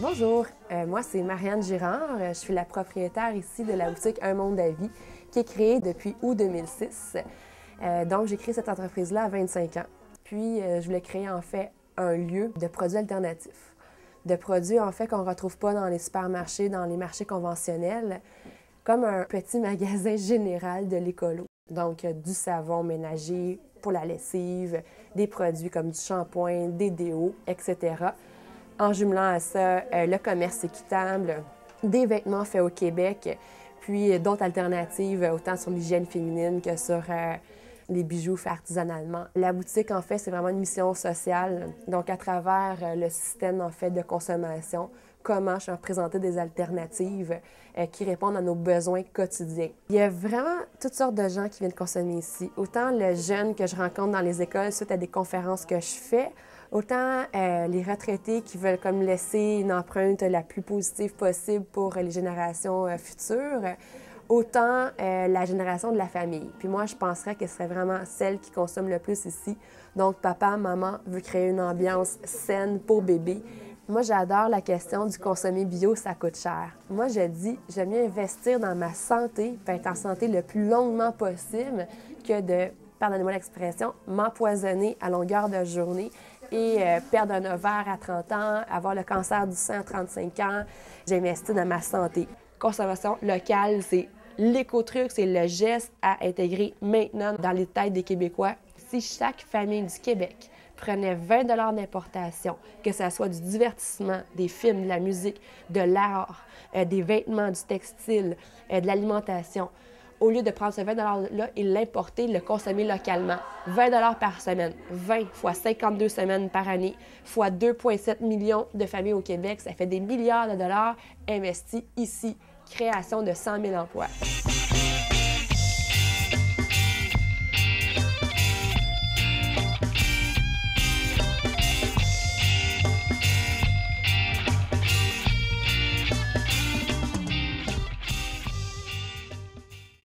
Bonjour, moi c'est Marianne Girard. Je suis la propriétaire ici de la boutique Un Monde à Vie qui est créée depuis août 2006. Donc j'ai créé cette entreprise-là à 25 ans. Puis je voulais créer en fait un lieu de produits alternatifs. De produits en fait qu'on ne retrouve pas dans les supermarchés, dans les marchés conventionnels, comme un petit magasin général de l'écolo. Donc du savon ménager pour la lessive, des produits comme du shampoing, des déos, etc. En jumelant à ça, le commerce équitable, des vêtements faits au Québec, puis d'autres alternatives, autant sur l'hygiène féminine que sur les bijoux faits artisanalement. La boutique, en fait, c'est vraiment une mission sociale. Donc, à travers le système, en fait, de consommation, comment je vais présenter des alternatives qui répondent à nos besoins quotidiens. Il y a vraiment toutes sortes de gens qui viennent consommer ici. Autant le jeune que je rencontre dans les écoles suite à des conférences que je fais, autant les retraités qui veulent comme laisser une empreinte la plus positive possible pour les générations futures, autant la génération de la famille. Puis moi, je penserais que ce serait vraiment celle qui consomme le plus ici. Donc, papa, maman veut créer une ambiance saine pour bébé. Moi, j'adore la question du consommer bio, ça coûte cher. Moi, je dis, j'aime mieux investir dans ma santé, puis être en santé le plus longuement possible que de, pardonnez-moi l'expression, m'empoisonner à longueur de journée et perdre un ovaire à 30 ans, avoir le cancer du sein à 35 ans. J'ai investi dans ma santé. Consommation locale, c'est l'éco-truc, c'est le geste à intégrer maintenant dans les têtes des Québécois. Si chaque famille du Québec prenait 20 $ d'importation, que ce soit du divertissement, des films, de la musique, de l'art, des vêtements, du textile, de l'alimentation, au lieu de prendre ce 20 $-là et l'importer, le consommer localement. 20 $ par semaine, 20 fois 52 semaines par année, fois 2,7 millions de familles au Québec, ça fait des milliards de dollars investis ici. Création de 100 000 emplois.